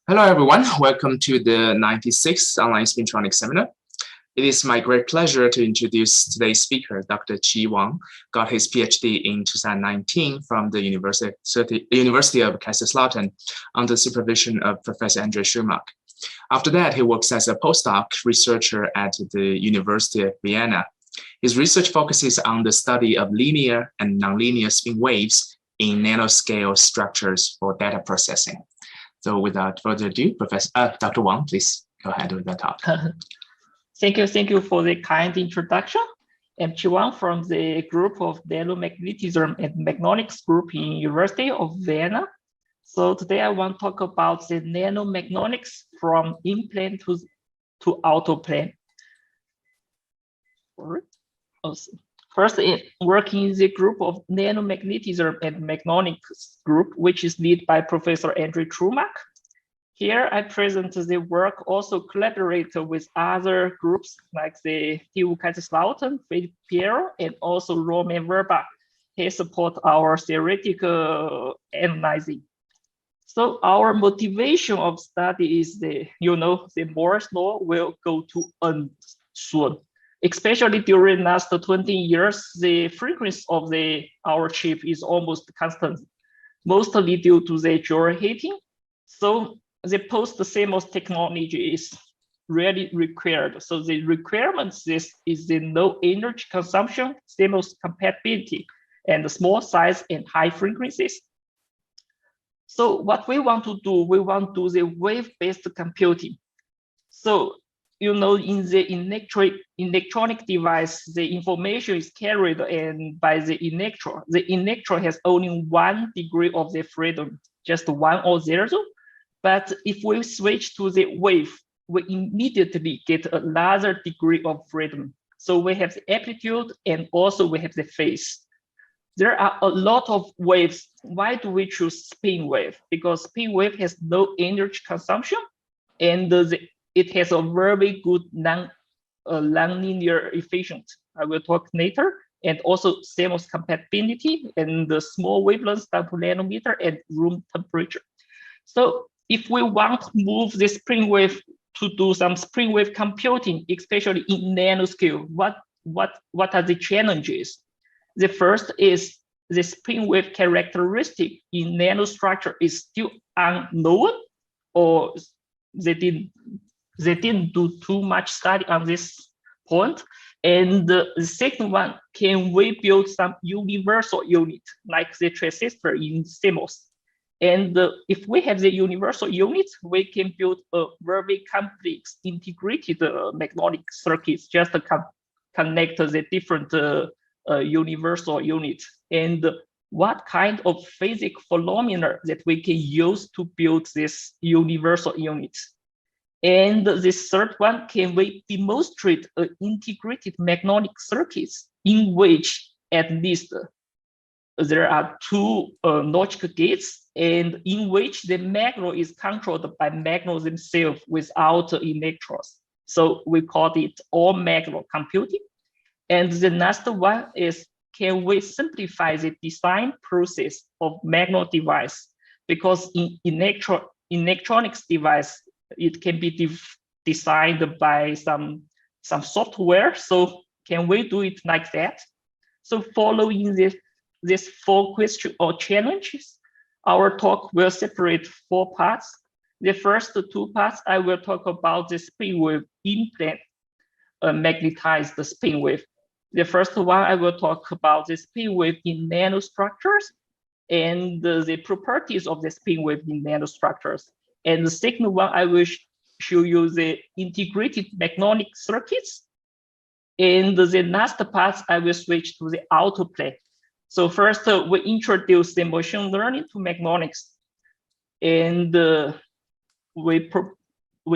Hello, everyone. Welcome to the 96th Online Spintronics Seminar. It is my great pleasure to introduce today's speaker, Dr. Wang, got his PhD in 2019 from the University of Kaiserslautern under supervision of Professor André Schirmack. After that, he works as a postdoc researcher at the University of Vienna. His research focuses on the study of linear and nonlinear spin waves in nanoscale structures for data processing. So without further ado, Dr. Wang, please go ahead with the talk. Thank you for the kind introduction. I'm Wang from the group of Nano-magnetism and Magnonics group in University of Vienna. So today I want to talk about the Nano-magnonics from in-plane to out-of-plane. First, working in the group of Nano-magnetism and Magnonics group, which is led by Professor André Schirmack. Here I present the work, also collaborate with other groups like the TU Kaiserslautern, Philippe Piero, and also Roman Verba. He support our theoretical analyzing. So our motivation of study is the Moore's law will go to end soon. Especially during last 20 years, the frequency of our chip is almost constant, mostly due to the Joule heating. So the post-CMOS technology is really required. So the requirements is the low energy consumption, CMOS compatibility, and the small size and high frequencies. So what we want to do, we want to do the wave-based computing. So in the electronic device, the information is carried by the electron. The electron has only 1 degree of the freedom, just 1 or 0. But if we switch to the wave, we immediately get another degree of freedom. So we have the amplitude and also we have the phase. There are a lot of waves. Why do we choose spin wave? Because spin wave has no energy consumption and it has a very good nonlinear efficient. I will talk later, and also CMOS compatibility and the small wavelengths down to nanometer and room temperature. So if we want to move the spin wave to do some spin wave computing, especially in nanoscale, what are the challenges? The first is the spin wave characteristic in nanostructure is still unknown, or they didn't do too much study on this point. And the second one, can we build some universal unit like the transistor in CMOS? And if we have the universal unit, we can build a very complex integrated magnonic circuits just to connect the different universal units. And what kind of physics phenomena that we can use to build this universal units? And the third one, can we demonstrate integrated magnonic circuits in which at least there are 2 logic gates and in which the magnon is controlled by magnon themselves without electrons. So we call it all magnon computing. And the last one is, can we simplify the design process of magnon device? Because in electronics device, it can be designed by some software. So can we do it like that? So following this 4 questions or challenges, our talk will separate 4 parts. The first 2 parts, I will talk about the spin wave in-plane magnetized spin wave. The first one, I will talk about the spin wave in nanostructures and the properties of the spin wave in nanostructures. And the second one, I will show you the integrated magnonic circuits. And the last part, I will switch to the out-of-plane. So first, we introduce the machine learning to magnonics. And we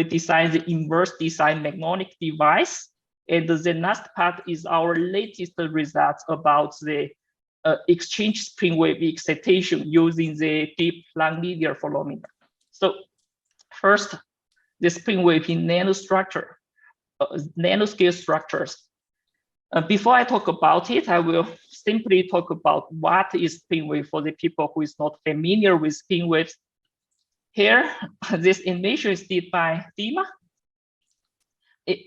design the inverse design magnonic device. And the last part is our latest results about the exchange spin wave excitation using the deep nonlinear phenomena. So first, the spin wave in nanoscale structures. Before I talk about it, I will simply talk about what is spin wave for the people who is not familiar with spin waves. Here, this animation is did by Dima.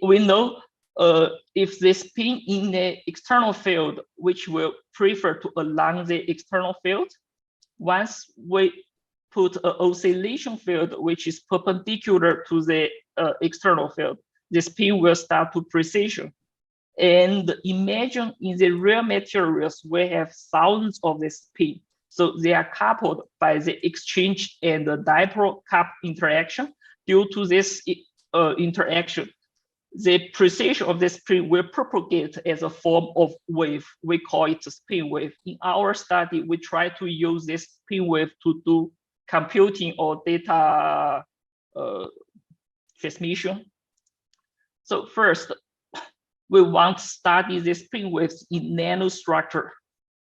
We know if the spin in the external field, which will prefer to align the external field, once we put an oscillation field which is perpendicular to the external field, the spin will start to precession. And imagine in the real materials, we have thousands of the spin. So they are coupled by the exchange and the dipole cup interaction. Due to this interaction, the precession of the spin will propagate as a form of wave. We call it a spin wave. In our study, we try to use this spin wave to do computing or data transmission. So first, we want to study the spin waves in nanostructure.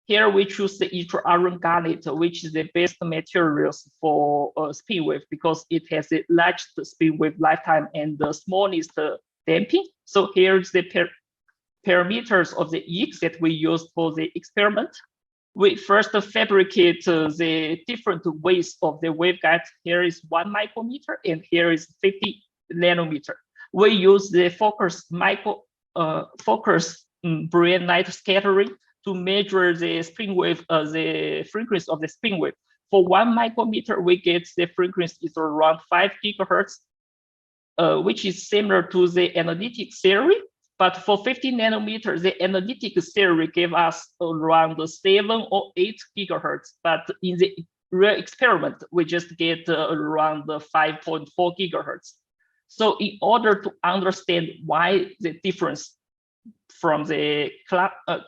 Here we choose the iron garnet, which is the best materials for spin wave because it has the largest spin wave lifetime and the smallest damping. So here's the parameters of the X that we use for the experiment. We first fabricate the different weights of the waveguide. Here is 1 micrometer and here is 50 nanometer. We use the Brillouin Light Scattering to measure the spin wave, the frequency of the spin wave. For 1 micrometer, we get the frequency is around 5 gigahertz, which is similar to the analytic theory. But for 50 nanometers, the analytic theory gave us around 7 or 8 gigahertz. But in the real experiment, we just get around 5.4 gigahertz. So in order to understand why the difference from the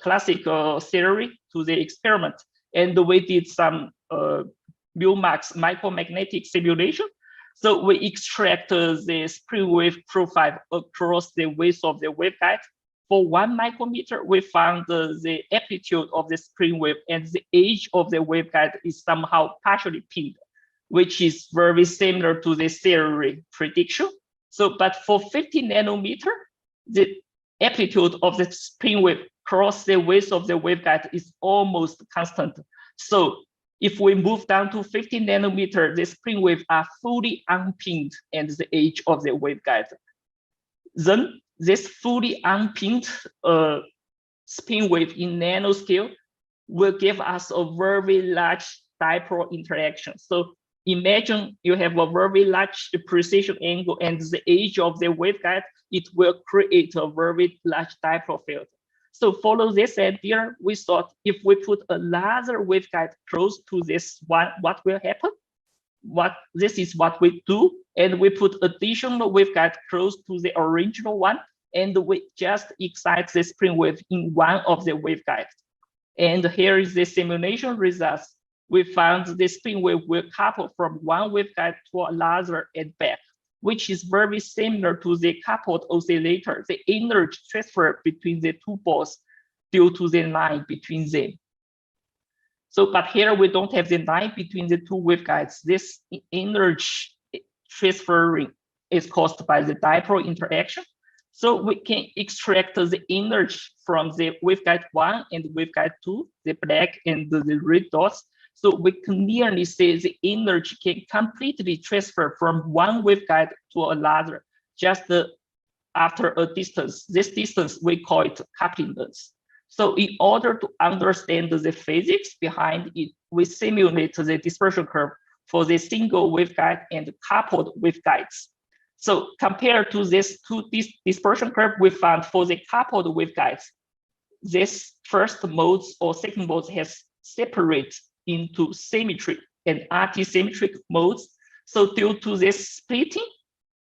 classical theory to the experiment, and we did some mu-max micromagnetic simulation. So we extract the spin wave profile across the width of the waveguide. For 1 micrometer, we found the amplitude of the spin wave and the age of the waveguide is somehow partially pinned, which is very similar to the theory prediction. So, but for 50 nanometer, the amplitude of the spin wave across the width of the waveguide is almost constant. So if we move down to 50 nanometer, the spin waves are fully unpinned and the age of the waveguide. Then this fully unpinned spin wave in nanoscale will give us a very large dipole interaction. So imagine you have a very large precession angle and the age of the waveguide, it will create a very large dipole field. So follow this idea, we thought if we put a larger waveguide close to this one, what will happen? This is what we do. And we put additional waveguide close to the original one, and we just excite the spin wave in one of the waveguides. And here is the simulation results. We found the spin wave will couple from one waveguide to a larger and back, which is very similar to the coupled oscillator, the energy transfer between the two balls due to the line between them. So, but here we don't have the line between the two waveguides. This energy transferring is caused by the dipole interaction. So we can extract the energy from the waveguide 1 and waveguide 2, the black and the red dots. So we clearly see the energy can completely transfer from one waveguide to another, just after a distance. This distance, we call it coupling length. So in order to understand the physics behind it, we simulate the dispersion curve for the single waveguide and coupled waveguides. So compared to this dispersion curve, we found for the coupled waveguides, this first modes or second modes has separate into symmetry and anti-symmetric modes. So due to this splitting,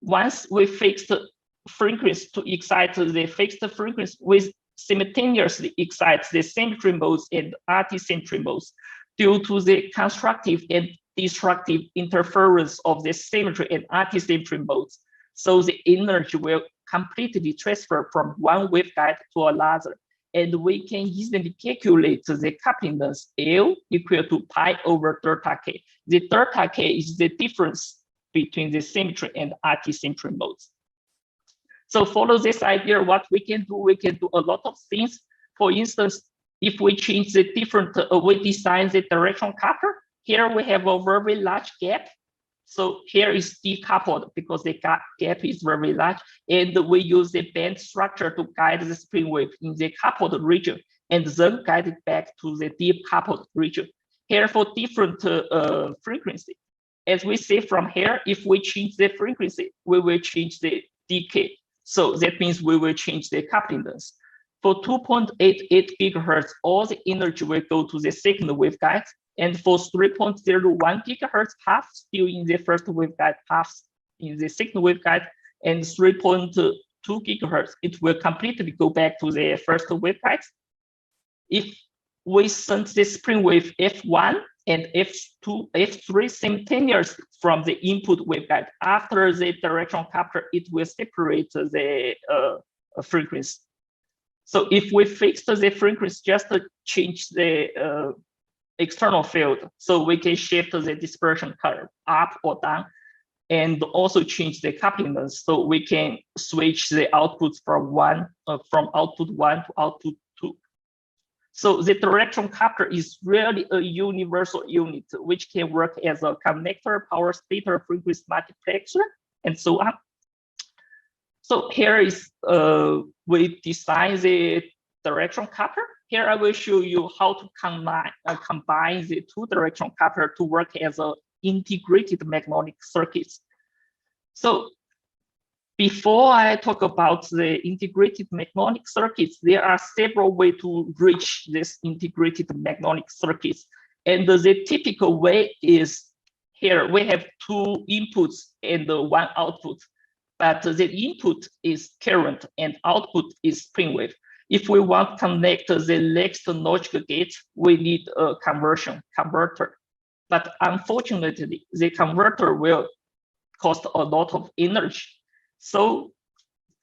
once we fix the frequency to excite the fixed frequency, we simultaneously excite the symmetry modes and anti-symmetry modes due to the constructive and destructive interference of the symmetry and anti-symmetry modes. So the energy will completely transfer from one waveguide to another. And we can easily calculate the coupling length L equal to pi over delta K. The delta K is the difference between the symmetry and anti-symmetry modes. So follow this idea, what we can do a lot of things. For instance, if we change the different, we design the directional coupler. Here we have a very large gap. So here is decoupled because the gap is very large, and we use the band structure to guide the spring wave in the coupled region, and then guide it back to the deep coupled region. Here for different frequency. As we see from here, if we change the frequency, we will change the decay. So that means we will change the coupling length. For 2.88 gigahertz, all the energy will go to the second waveguide. And for 3.01 gigahertz, half still in the first waveguide, half in the second waveguide, and 3.2 gigahertz, it will completely go back to the first waveguide. If we send the spring wave F1 and F2, F3 simultaneously from the input waveguide, after the directional coupler, it will separate the frequency. So if we fix the frequency, just to change the external field, so we can shift the dispersion curve up or down, and also change the coupling length, so we can switch the outputs from output 1 to output 2. So the directional coupler is really a universal unit, which can work as a connector, power splitter, frequency multiplexer, and so on. So here is we design the directional coupler. Here I will show you how to combine the two directional coupler to work as a integrated magnonic circuits. So before I talk about the integrated magnonic circuits, there are several ways to reach this integrated magnonic circuits. And the typical way is here we have two inputs and one output, but the input is current and output is spring wave. If we want to connect the next logic gate, we need a converter. But unfortunately, the converter will cost a lot of energy. So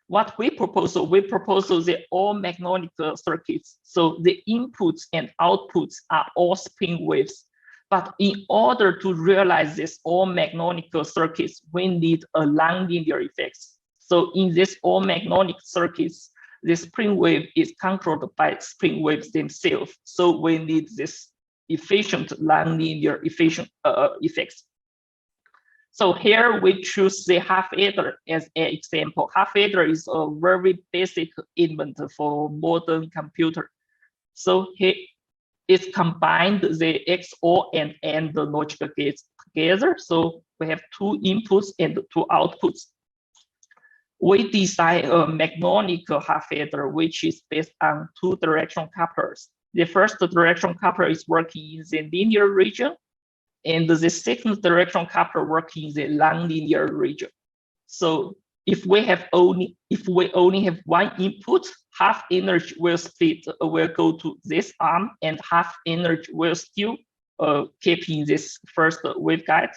what we propose the all magnonic circuits. So the inputs and outputs are all spin waves. But in order to realize this all magnonic circuits, we need a nonlinear effects. So in this all magnonic circuits, the spring wave is controlled by spring waves themselves. So we need this efficient nonlinear effects. So here we choose the half adder as an example. Half adder is a very basic element for modern computer. So here it combined the XOR and AND logic gates together. So we have two inputs and two outputs. We design a magnonic half adder, which is based on two directional couplers. The first directional coupler is working in the linear region, and the second directional coupler working in the nonlinear region. So if we only have one input, half energy will go to this arm, and half energy will still keep in this first waveguide.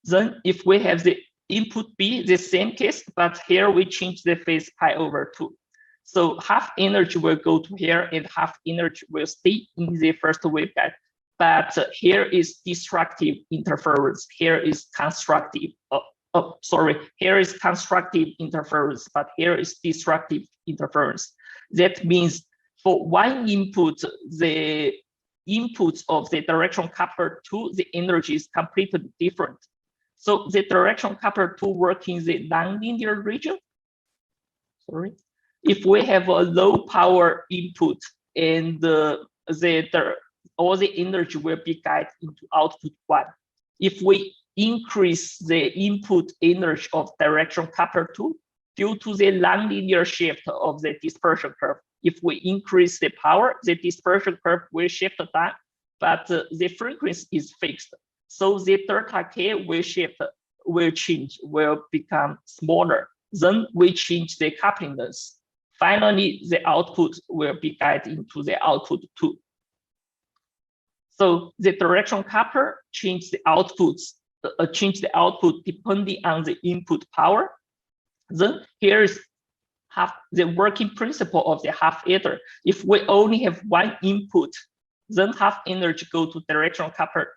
Then if we have the input B, the same case, but here we change the phase pi over 2. So half energy will go to here and half energy will stay in the first waveguide. But here is destructive interference. Here is constructive. Here is constructive interference, but here is destructive interference. That means for one input, the inputs of the directional coupler 2, the energy is completely different. So the directional coupler 2 work in the nonlinear region. If we have a low power input and all the energy will be guided into output 1. If we increase the input energy of directional coupler 2 due to the nonlinear shift of the dispersion curve, if we increase the power, the dispersion curve will shift down, but the frequency is fixed. So the delta K will change, will become smaller. Then we change the coupling length. Finally, the output will be guided into the output 2. So the directional coupler change the output depending on the input power. Then here is the working principle of the half adder. If we only have one input, then half energy go to directional coupler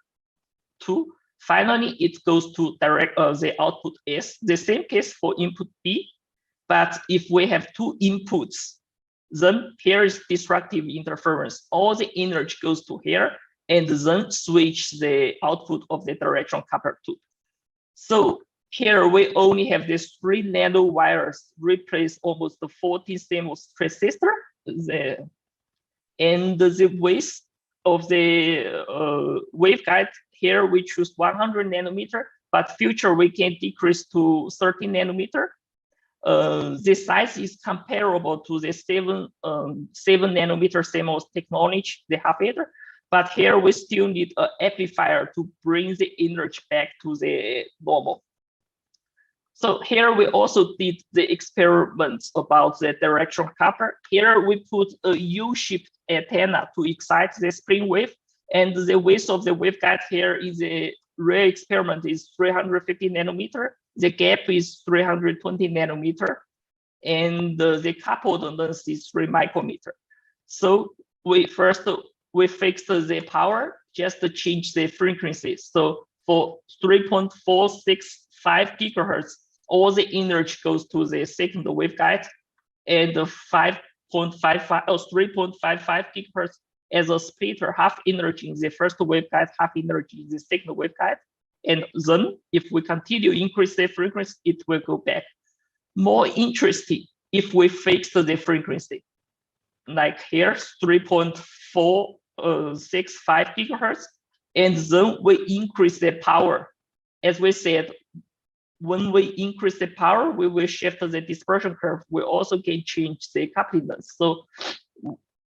2. Finally, it goes to the output S. The same case for input B. But if we have two inputs, then here is destructive interference. All the energy goes to here, and then switch the output of the directional coupler tube. So here we only have these 3 nano wires replace almost the 14 CMOS transistor. And the width of the waveguide here we choose 100 nanometer, but future we can decrease to 30 nanometer. This size is comparable to the 7 nanometer CMOS technology, the half-adder, but here we still need an amplifier to bring the energy back to the normal. So here we also did the experiments about the directional coupler. Here we put a U-shaped antenna to excite the spring wave, and the width of the waveguide here is a real experiment is 350 nanometer. The gap is 320 nanometer, and the coupled length is 3 micrometer. So we fixed the power just to change the frequency. So for 3.465 gigahertz, all the energy goes to the second waveguide, and the 5.55 or 3.55 gigahertz as a splitter, half energy in the first waveguide, half energy in the second waveguide. And then if we continue increase the frequency, it will go back. More interesting if we fix the frequency. Like here, 3.465 gigahertz, and then we increase the power. As we said, when we increase the power, we will shift the dispersion curve. We also can change the coupling length. So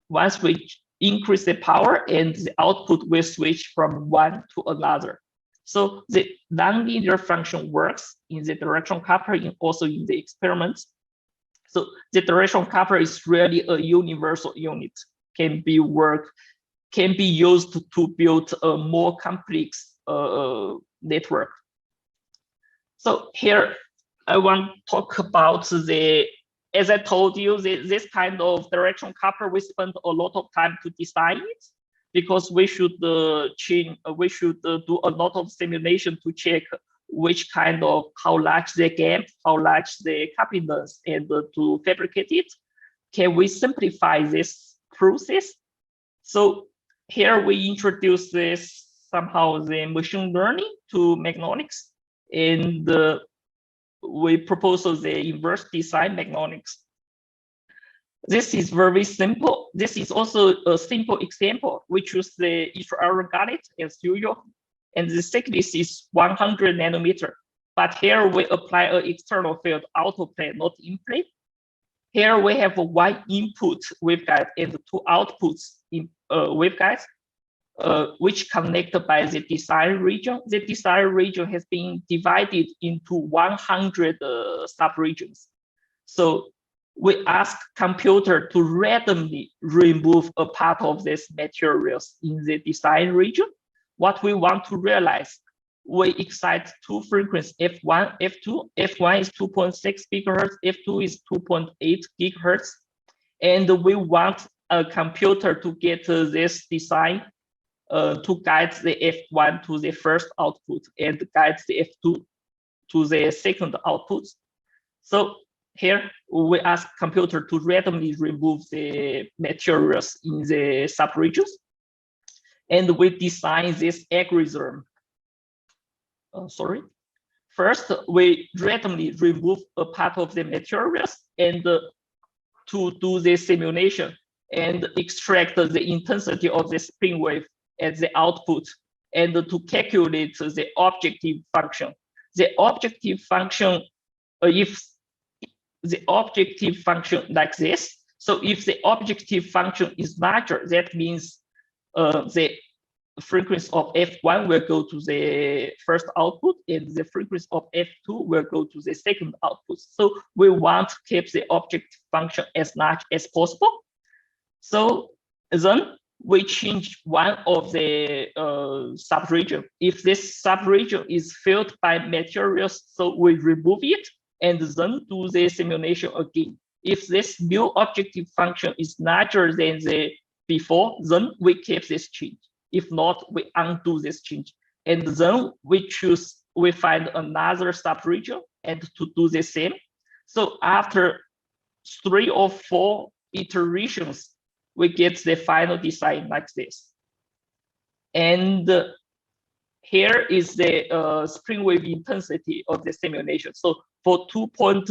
once we increase the power, and the output will switch from one to another. So the nonlinear function works in the directional coupler and also in the experiments. So the directional coupler is really a universal unit, can be used to build a more complex network. So here I want to talk about as I told you, this kind of directional coupler, we spent a lot of time to design it, because we should do a lot of simulation to check how large the gap, how large the coupling length, and to fabricate it. Can we simplify this process? So here we introduce this somehow the machine learning to magnonics, and we propose the inverse design magnonics. This is very simple. This is also a simple example. We choose the iron garnet as usual, and the thickness is 100 nanometer. But here we apply an external field autoplane, not in plane. Here we have one input waveguide and 2 outputs in waveguides, which connected by the design region. The design region has been divided into 100 subregions. So we ask computer to randomly remove a part of these materials in the design region. What we want to realize, we excite 2 frequencies, F1, F2. F1 is 2.6 gigahertz, F2 is 2.8 gigahertz. And we want a computer to get this design to guide the F1 to the first output and guide the F2 to the second output. So here we ask computer to randomly remove the materials in the subregions, and we design this algorithm. First, we randomly remove a part of the materials and to do the simulation and extract the intensity of the spin wave at the output, and to calculate the objective function. The objective function, if the objective function like this, so if the objective function is larger, that means the frequency of F1 will go to the first output, and the frequency of F2 will go to the second output. So we want to keep the objective function as large as possible. So then we change one of the subregion. If this subregion is filled by materials, so we remove it and then do the simulation again. If this new objective function is larger than the before, then we keep this change. If not, we undo this change. And then we find another subregion and to do the same. So after 3 or 4 iterations, we get the final design like this. And here is the spring wave intensity of the simulation. So for 2.6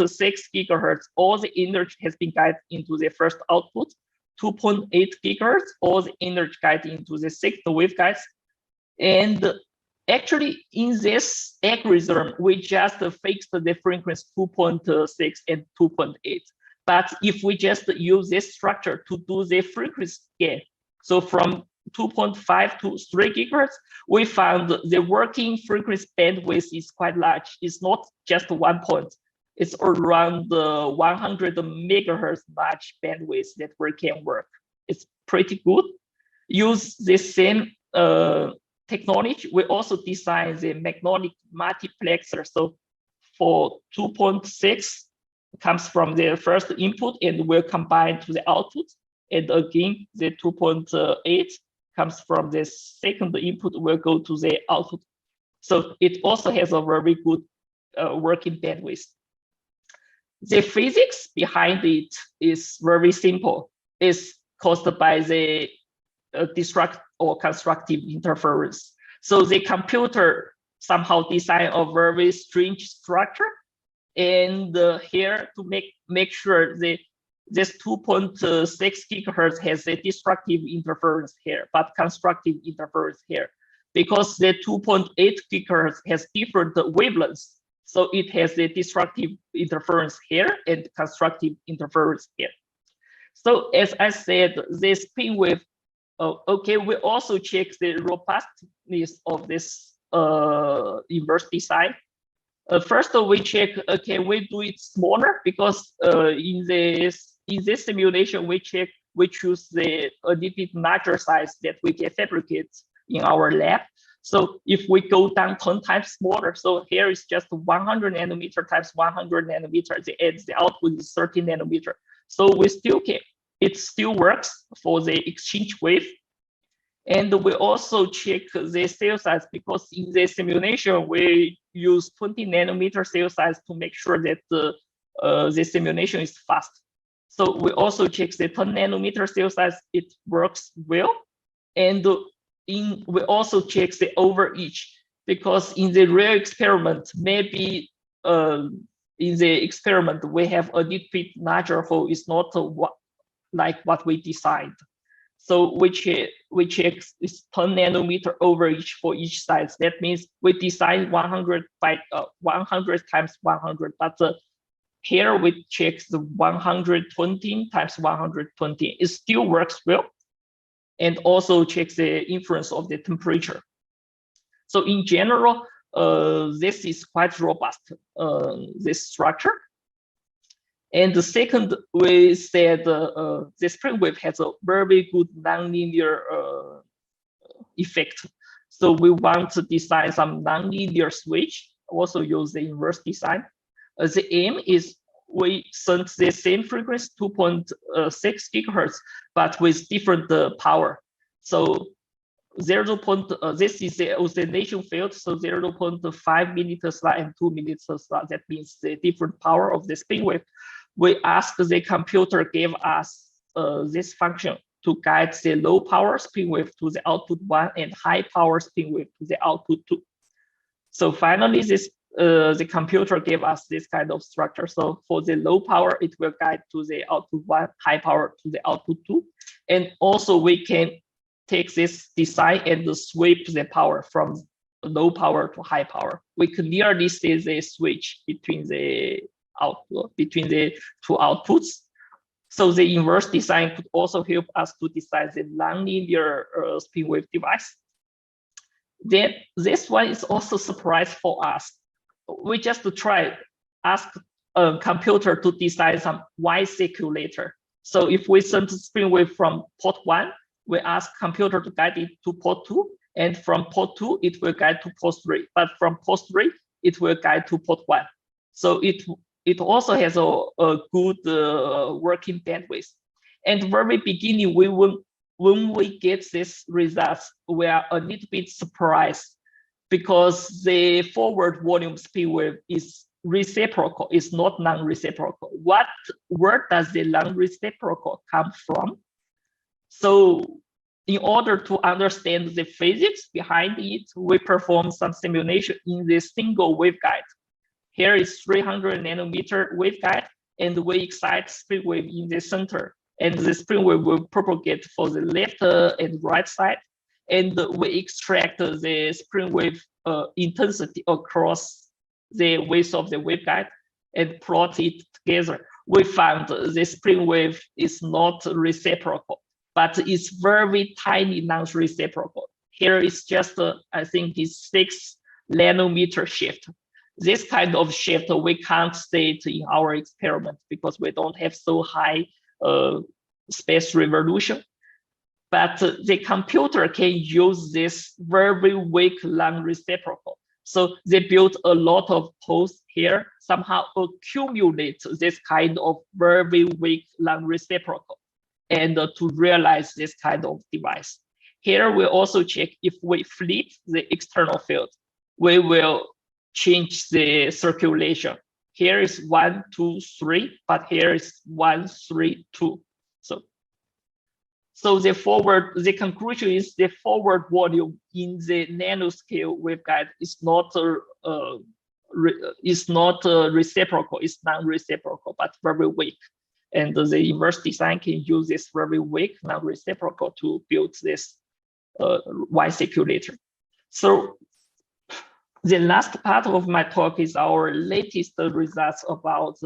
gigahertz, all the energy has been guided into the first output. 2.8 gigahertz, all the energy guided into the sixth waveguides. And actually, in this algorithm, we just fixed the frequency 2.6 and 2.8. But if we just use this structure to do the frequency scale, so from 2.5 to 3 gigahertz, we found the working frequency bandwidth is quite large. It's not just 1 point. It's around 100 megahertz large bandwidth that we can work. It's pretty good. Use the same technology. We also design the magnonic multiplexer. So for 2.6 comes from the first input and will combine to the output. And again, the 2.8 comes from the second input will go to the output. So it also has a very good working bandwidth. The physics behind it is very simple. It's caused by the destructive or constructive interference. So the computer somehow designed a very strange structure. And here to make sure this 2.6 gigahertz has a destructive interference here, but constructive interference here. Because the 2.8 gigahertz has different wavelengths. So it has the destructive interference here and constructive interference here. So as I said, this spin wave, okay, we also check the robustness of this inverse design. First, we check, can we do it smaller? Because in this simulation, we choose a little bit larger size that we can fabricate in our lab. So if we go down 10 times smaller, so here is just 100 nanometer times 100 nanometer, the output is 30 nanometer. So we still can, it still works for the exchange wave. And we also check the cell size because in the simulation, we use 20 nanometer cell size to make sure that the simulation is fast. So we also check the 10 nanometer cell size, it works well. And we also check the overreach because in the real experiment, maybe in the experiment, we have a little bit larger hole. It's not like what we designed. So we check this 10 nanometer overreach for each size. That means we design 100 by 100 times 100, but here we check the 120 times 120. It still works well, and also checks the influence of the temperature. So in general, this is quite robust, this structure. And the second, we said the spring wave has a very good nonlinear effect. So we want to design some nonlinear switch, also use the inverse design. The aim is we send the same frequency, 2.6 gigahertz, but with different power. So this is the oscillation field, so 0.5 millimeters and 2 millimeters. That means the different power of the spin wave. We ask the computer give us this function to guide the low power spin wave to the output 1 and high power spin wave to the output 2. So finally, the computer gave us this kind of structure. So for the low power, it will guide to the output 1, high power to the output 2. And also we can take this design and sweep the power from low power to high power. We clearly see the switch between the two outputs. So the inverse design could also help us to design the nonlinear spin wave device. Then this one is also a surprise for us. We just ask a computer to design some Y circulator. So if we send spin wave from port 1, we ask computer to guide it to port 2, and from port 2, it will guide to port 3. But from port 3, it will guide to port 1. So it also has a good working bandwidth. And very beginning, when we get these results, we are a little bit surprised because the forward volume spin wave is reciprocal, it's not non-reciprocal. Where does the non-reciprocal come from? So in order to understand the physics behind it, we perform some simulation in this single waveguide. Here is 300 nanometer waveguide, and we excite spring wave in the center. And the spring wave will propagate for the left and right side. And we extract the spring wave intensity across the width of the waveguide and plot it together. We found the spring wave is not reciprocal, but it's very tiny non-reciprocal. Here is just, I think it's 6 nanometer shift. This kind of shift we can't state in our experiment because we don't have so high space resolution. But the computer can use this very weak non-reciprocal. So they built a lot of posts here, somehow accumulate this kind of very weak non-reciprocal, and to realize this kind of device. Here we also check if we flip the external field, we will change the circulation. Here is 1, 2, 3, but here is 1, 3, 2. So the conclusion is the forward volume in the nanoscale waveguide is not reciprocal, it's non-reciprocal, but very weak. And the inverse design can use this very weak non-reciprocal to build this Y circulator. So the last part of my talk is our latest results about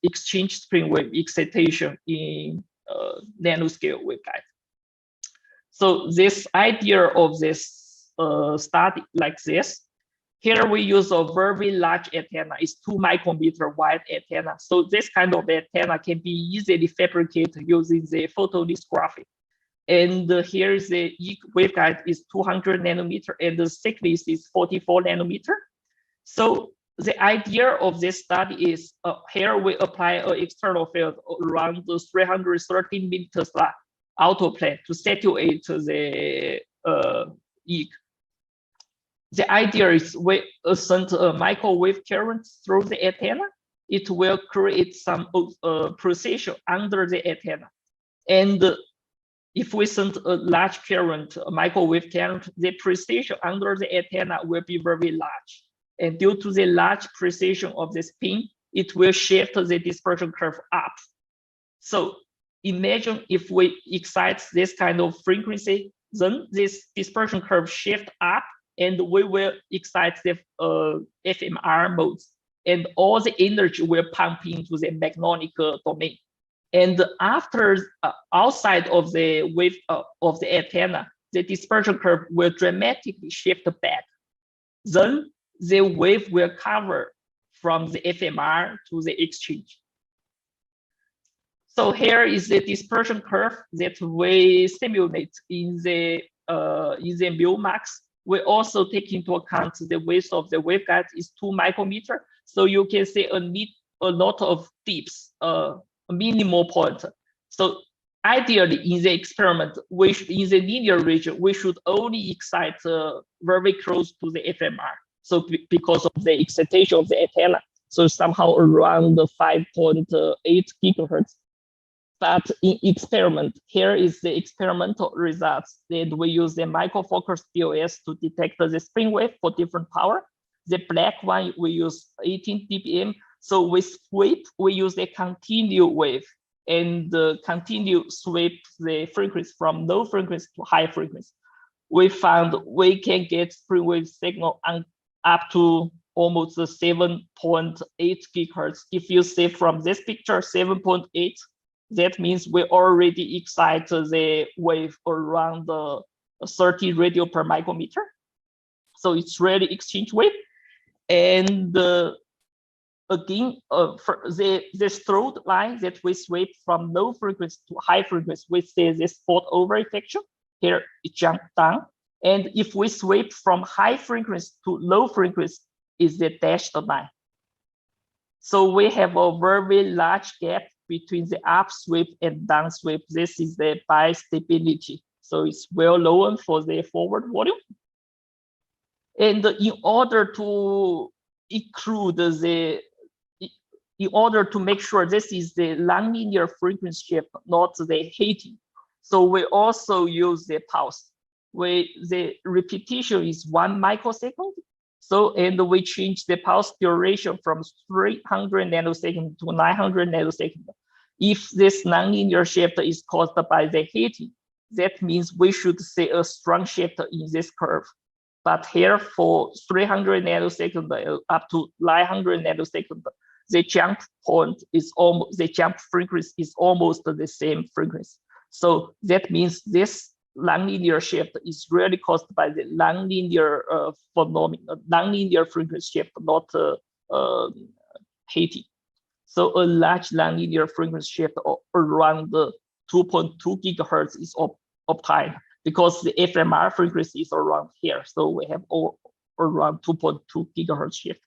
exchange spring wave excitation in nanoscale waveguide. So this idea of this study like this, here we use a very large antenna, it's 2 micrometer wide antenna. So this kind of antenna can be easily fabricated using the photolithography. And here is the waveguide is 200 nanometer and the thickness is 44 nanometer. So the idea of this study is here we apply an external field around the 313 meters outer plane to saturate the EEG. The idea is we send a microwave current through the antenna. It will create some precision under the antenna. And if we send a large current, a microwave current, the precision under the antenna will be very large. And due to the large precision of the spin, it will shift the dispersion curve up. So imagine if we excite this kind of frequency, then this dispersion curve shift up, and we will excite the FMR modes, and all the energy will pump into the magnonic domain. And after outside of the wave of the antenna, the dispersion curve will dramatically shift back. Then the wave will cover from the FMR to the exchange. So here is the dispersion curve that we simulate in the MUMAX. We also take into account the width of the waveguide is 2 micrometer. So you can see a lot of dips, a minimal point. So ideally in the experiment, in the linear region, we should only excite very close to the FMR. So because of the excitation of the antenna, so somehow around 5.8 gigahertz. But in experiment, here is the experimental results that we use the microfocus mBLS to detect the spring wave for different power. The black one, we use 18 dBm. So with sweep, we use a continuous wave and continue sweep the frequency from low frequency to high frequency. We found we can get spring wave signal up to almost 7.8 gigahertz. If you see from this picture, 7.8, that means we already excite the wave around 30 radio per micrometer. So it's really exchange wave. And again, for the strode line that we sweep from low frequency to high frequency, we see this fault over reflection. Here it jumped down. And if we sweep from high frequency to low frequency, is the dashed line. So we have a very large gap between the up sweep and down sweep. This is the bistability. So it's well known for the forward volume. And in order to include in order to make sure this is the nonlinear frequency shift, not the heating, So we also use the pulse. The repetition is 1 microsecond. So, and we change the pulse duration from 300 nanoseconds to 900 nanoseconds. If this nonlinear shift is caused by the heating, that means we should see a strong shift in this curve. But here for 300 nanoseconds up to 900 nanoseconds, the jump point is almost, the jump frequency is almost the same frequency. So that means this nonlinear shift is really caused by the nonlinear phenomenon, nonlinear frequency shift, not heating. So a large nonlinear frequency shift around 2.2 gigahertz is obtained because the fMR frequency is around here. So we have around 2.2 gigahertz shift.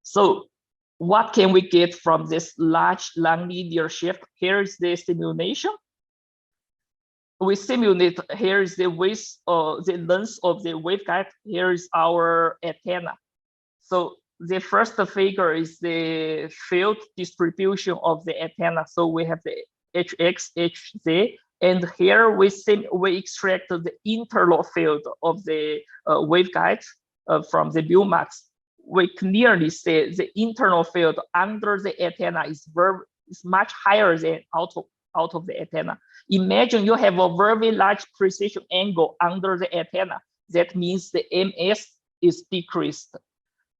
So what can we get from this large nonlinear shift? Here is the simulation. We simulate, here is the width, the length of the waveguide. Here is our antenna. So the first figure is the field distribution of the antenna. So we have the HX, HZ, and here we extract the internal field of the waveguide from the Billmax. We clearly see the internal field under the antenna is much higher than out of the antenna. Imagine you have a very large precision angle under the antenna. That means the MS is decreased.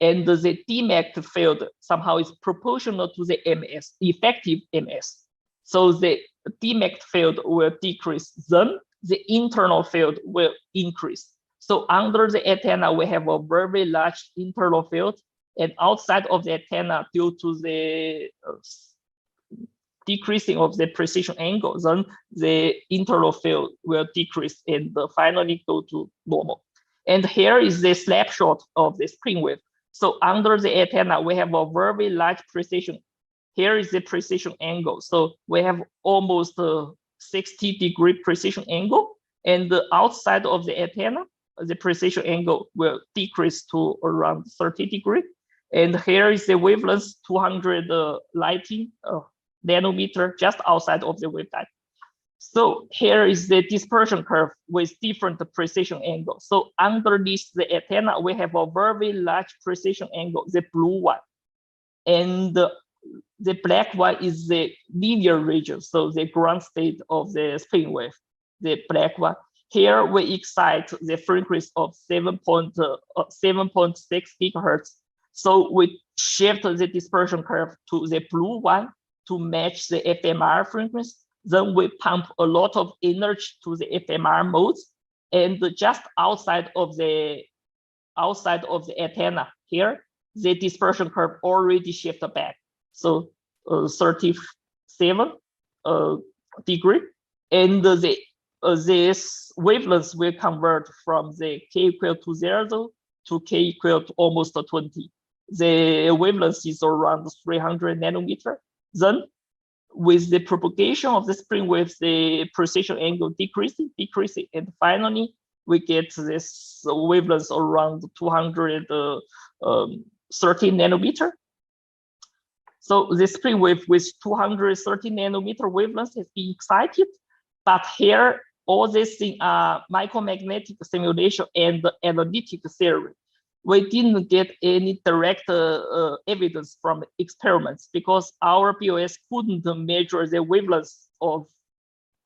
And the Dmax field somehow is proportional to the MS, effective MS. So the Dmax field will decrease, then the internal field will increase. So under the antenna, we have a very large internal field, and outside of the antenna, due to the decreasing of the precision angle, then the internal field will decrease and finally go to normal. And here is the snapshot of the spin wave. So under the antenna, we have a very large precision. Here is the precision angle. So we have almost 60-degree precision angle, and the outside of the antenna, the precision angle will decrease to around 30 degrees. And here is the wavelength 200 lighting nanometer just outside of the waveguide. So here is the dispersion curve with different precision angles. So underneath the antenna, we have a very large precision angle, the blue one. And the black one is the linear region, so the ground state of the spin wave, the black one. Here we excite the frequency of 7.6 gigahertz. So we shift the dispersion curve to the blue one to match the fMR frequency. Then we pump a lot of energy to the fMR modes, and just outside of the antenna here, the dispersion curve already shifted back. So 37 degree, and this wavelength will convert from the k equal to 0 to k equal to almost 20. The wavelength is around 300 nanometer. Then with the propagation of the spin waves, the precision angle decreasing, and finally we get this wavelength around 230 nanometer. So the spin wave with 230 nanometer wavelength has been excited, but here all these things are micromagnetic simulation and analytic theory. We didn't get any direct evidence from experiments because our BLS couldn't measure the wavelength of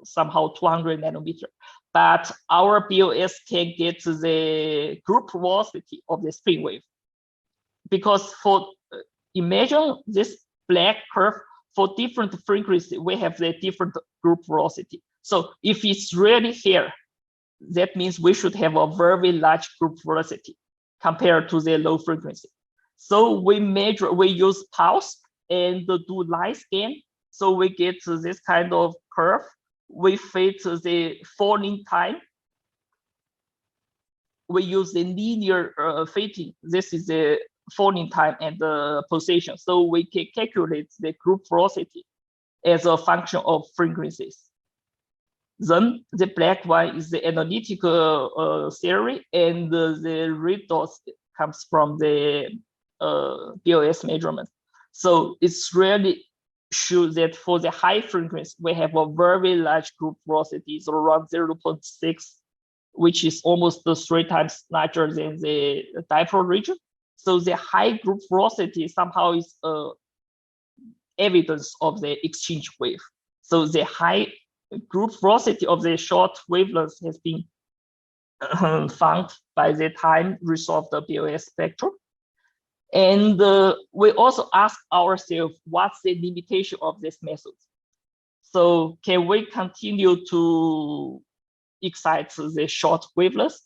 somehow 200 nanometer. But our BLS can get the group velocity of the spin wave. Because for imagine this black curve for different frequency, we have the different group velocity. So if it's really here, that means we should have a very large group velocity compared to the low frequency. So we use pulse and do light scan. So we get this kind of curve. We fit the falling time. We use the linear fitting. This is the falling time and the position. So we can calculate the group velocity as a function of frequencies. Then the black one is the analytical theory, and the red dots comes from the BLS measurement. So it's really show that for the high frequency, we have a very large group velocity, so around 0.6, which is almost 3 times larger than the dipole region. So the high group velocity somehow is evidence of the exchange wave. So the high group velocity of the short wavelengths has been found by the time resolved mBLS spectrum. And we also ask ourselves, what's the limitation of this method? So can we continue to excite the short wavelengths?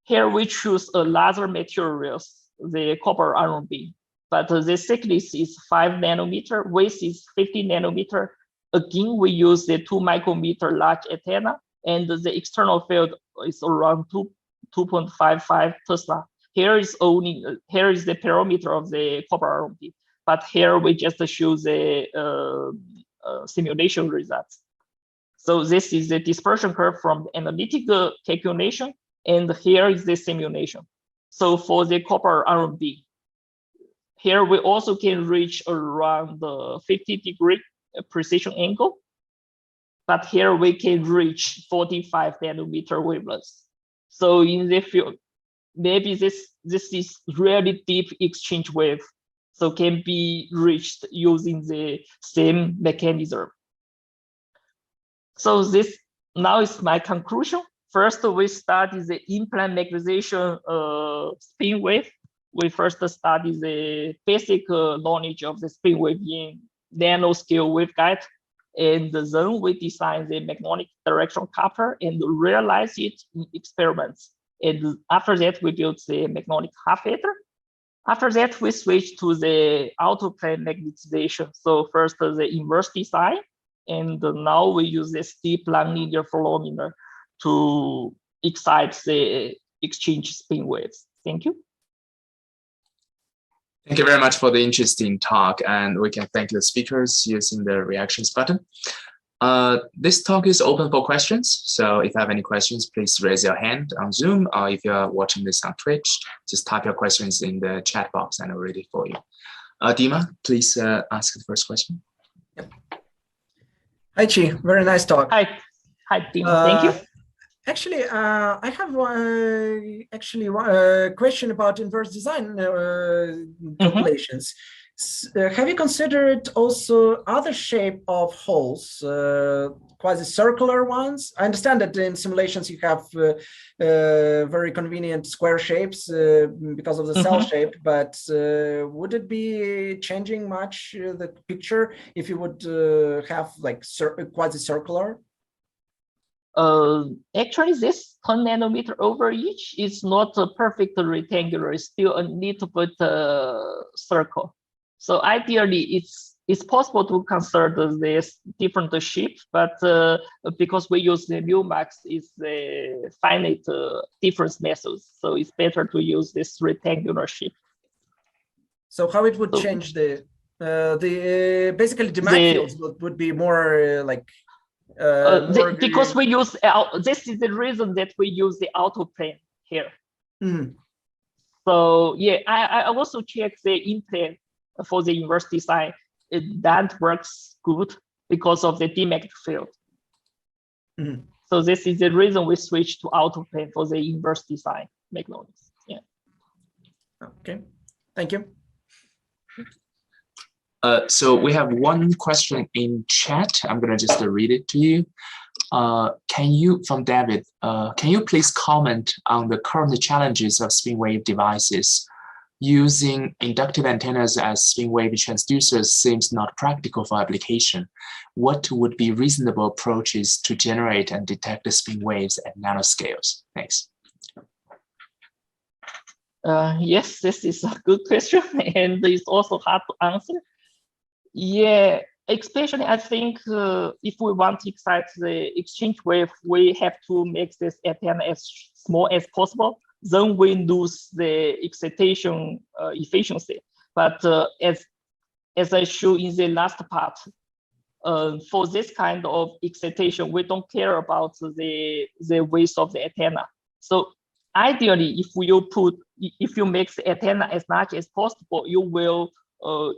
Here we choose a larger materials, the copper iron beam, but the thickness is 5 nanometer, width is 50 nanometer. Again, we use the 2 micrometer large antenna, and the external field is around 2.55 Tesla. Here is the parameter of the copper iron beam, but here we just show the simulation results. So this is the dispersion curve from the analytical calculation, and here is the simulation. So for the copper iron beam, here we also can reach around the 50-degree precision angle, but here we can reach 45 nanometer wavelengths. So in the field, maybe this is really deep exchange wave, so can be reached using the same mechanism. So this now is my conclusion. First, we study the in-plane magnetization spin wave. We first study the basic knowledge of the spin wave in nanoscale waveguide, and then we design the magnonic directional coupler and realize it in experiments. And after that, we built the magnonic half adder. After that, we switched to the out-of-plane magnetization. So first the inverse design, and now we use the steep nonlinear phenomena to excite the exchange spin waves. Thank you. Thank you very much for the interesting talk, and we can thank the speakers using the reactions button. This talk is open for questions, so if you have any questions, please raise your hand on Zoom, or if you are watching this on Twitch, just type your questions in the chat box and I'll read it for you. Dima, please ask the first question. Yep. Hi, Chi. Very nice talk. Hi, Dima. Thank you. Actually, I have a question about inverse design calculations. Have you considered also other shape of holes, quasi-circular ones? I understand that in simulations you have very convenient square shapes because of the cell shape, but would it be changing much the picture if you would have like quasi-circular? Actually, this 10 nanometer over each is not a perfect rectangular. It's still a little bit circle. So ideally, it's possible to consider this different shape, but because we use the mu-max, it's the finite difference methods. So it's better to use this rectangular shape. So how it would change basically the mag fields would be more like. Because we use this is the reason that we use the auto-plane here. So yeah, I also check the in-plane for the inverse design. That works good because of the D-magnetic field. So this is the reason we switch to auto-plane for the inverse design magnonics. Yeah. Okay, thank you. So we have one question in chat. I'm gonna just read it to you. From David, can you please comment on the current challenges of spin wave devices? Using inductive antennas as spin wave transducers seems not practical for application. What would be reasonable approaches to generate and detect the spin waves at nanoscales? Thanks. Yes, this is a good question, and it's also hard to answer. Yeah, especially I think if we want to excite the exchange wave, we have to make this antenna as small as possible. Then we lose the excitation efficiency. But as I showed in the last part, for this kind of excitation, we don't care about the width of the antenna. So ideally, if you make the antenna as large as possible, you will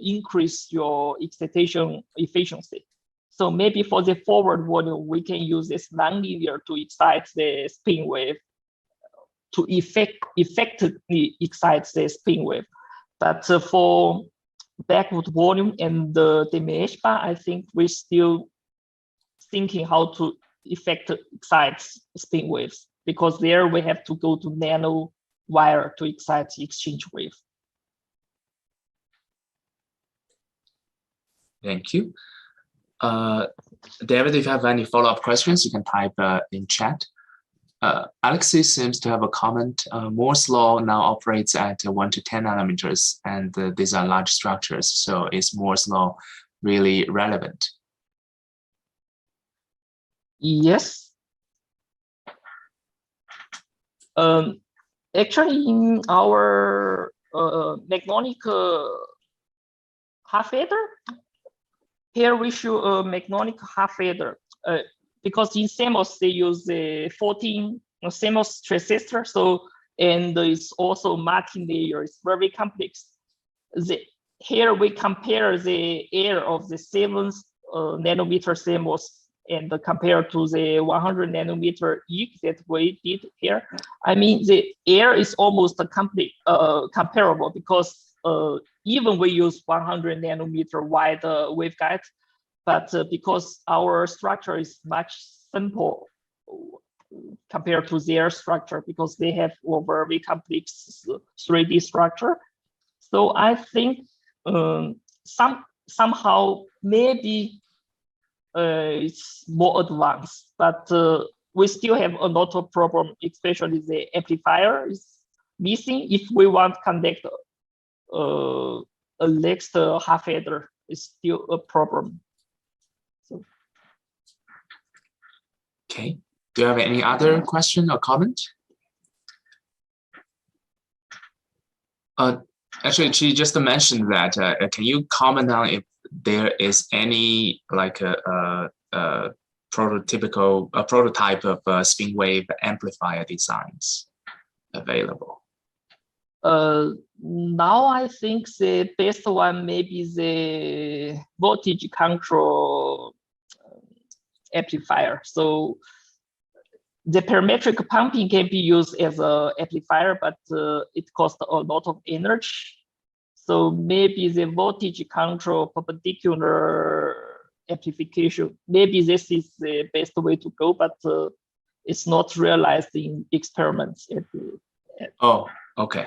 increase your excitation efficiency. So maybe for the forward volume, we can use this nonlinear to excite the spin wave to effectively excite the spin wave. But for backward volume and the mesh bar, I think we're still thinking how to excite spin waves, because there we have to go to nano wire to excite the exchange wave. Thank you. David, if you have any follow-up questions, you can type in chat. Alexei seems to have a comment. Moore's law now operates at 1 to 10 nanometers, and these are large structures. So is Moore's law really relevant? Yes. Actually, in our magnonic half adder, here we show a magnonic half adder. Because in CMOS they use the 14 CMOS transistor, so and it's also multi-layer. It's very complex. Here we compare the air of the 7 nanometer CMOS and compare to the 100 nanometer EEC that we did here. I mean, the air is almost comparable, because even we use 100 nanometer wide waveguide. But because our structure is much simple compared to their structure, because they have a very complex 3D structure. So I think somehow maybe it's more advanced, but we still have a lot of problem, especially the amplifier is missing. If we want to connect a next half adder, it's still a problem. Okay. Do you have any other question or comment? Actually, she just mentioned that. Can you comment on if there is any like a prototype of spin wave amplifier designs available? Now I think the best one may be the voltage control amplifier. So the parametric pumping can be used as an amplifier, but it costs a lot of energy. So maybe the voltage control perpendicular amplification, maybe this is the best way to go, but it's not realized in experiments. Oh, okay.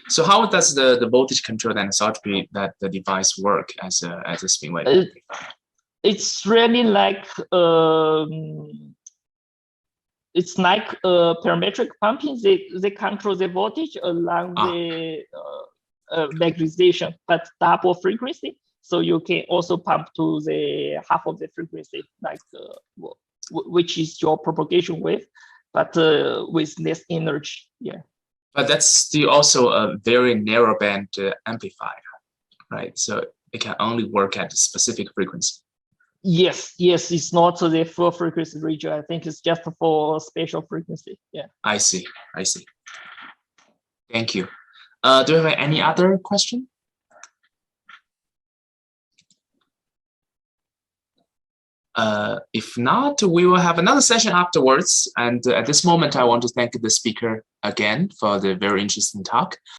So how does the voltage control anisotropy that the device work as a spin wave amplifier? It's really like it's like parametric pumping. They control the voltage along the magnetization, but double frequency. So you can also pump to the half of the frequency, like which is your propagation wave, but with less energy. Yeah. But that's still also a very narrow band amplifier, right? So it can only work at a specific frequency. Yes, it's not the full frequency region. I think it's just for special frequency. Yeah. I see. Thank you. Do you have any other question? If not, we will have another session afterwards. And at this moment, I want to thank the speaker again for the very interesting talk.